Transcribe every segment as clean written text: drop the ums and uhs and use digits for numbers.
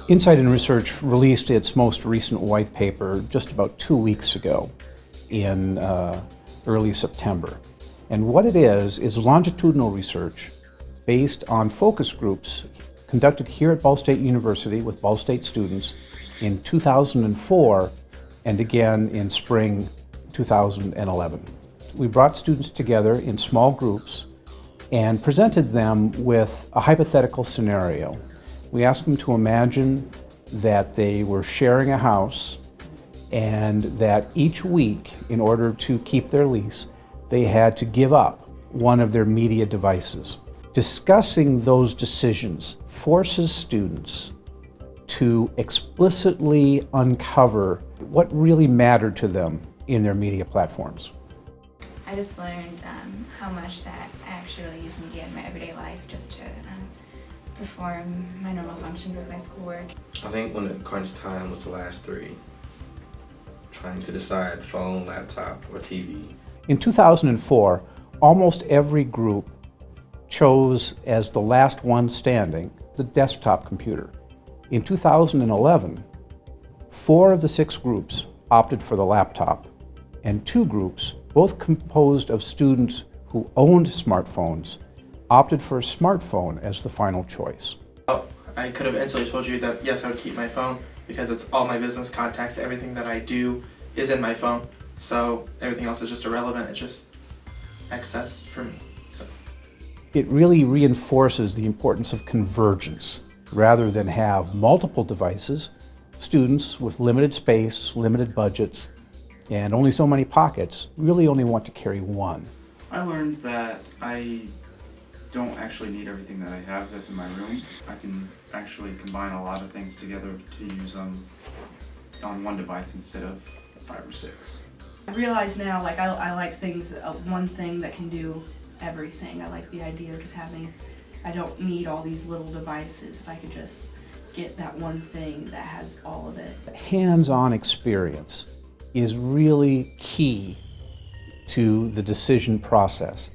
Insight and Research released its most recent white paper just about 2 weeks ago in early September. And what it is longitudinal research based on focus groups conducted here at Ball State University with Ball State students in 2004 and again in spring 2011. We brought students together in small groups and presented them with a hypothetical scenario. We asked them to imagine that they were sharing a house and that each week, in order to keep their lease, they had to give up one of their media devices. Discussing those decisions forces students to explicitly uncover what really mattered to them in their media platforms. I just learned how much that I actually really use media in my everyday life just to perform my normal functions with my schoolwork. I think when the crunch time was the last three, trying to decide phone, laptop, or TV. In 2004, almost every group chose as the last one standing the desktop computer. In 2011, 4 of the 6 groups opted for the laptop, and 2 groups, both composed of students who owned smartphones, opted for a smartphone as the final choice. I could have instantly told you that yes, I would keep my phone because it's all my business contacts, everything that I do is in my phone, so everything else is just irrelevant, it's just excess for me. So It really reinforces the importance of convergence. Rather than have multiple devices, students with limited space, limited budgets, and only so many pockets really only want to carry one. I learned that I don't actually need everything that I have that's in my room. I can actually combine a lot of things together to use on one device instead of 5 or 6. I realize now, I like things, one thing that can do everything. I like the idea of just having, I don't need all these little devices. If I could just get that one thing that has all of it. Hands-on experience is really key to the decision process,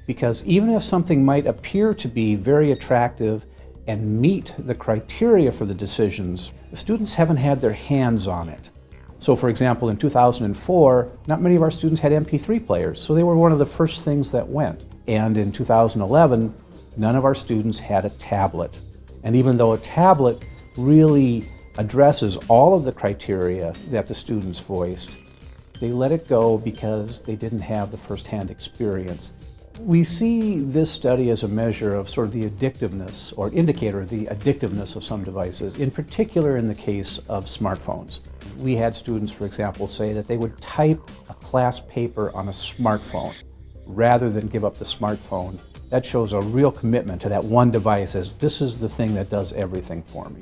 because even if something might appear to be very attractive and meet the criteria for the decisions, the students haven't had their hands on it. So for example, in 2004, not many of our students had MP3 players, so they were one of the first things that went. And in 2011, none of our students had a tablet. And even though a tablet really addresses all of the criteria that the students voiced, they let it go because they didn't have the first-hand experience. We see this study as a measure of sort of the addictiveness, or indicator of the addictiveness of some devices, in particular in the case of smartphones. We had students, for example, say that they would type a class paper on a smartphone rather than give up the smartphone. That shows a real commitment to that one device as this is the thing that does everything for me.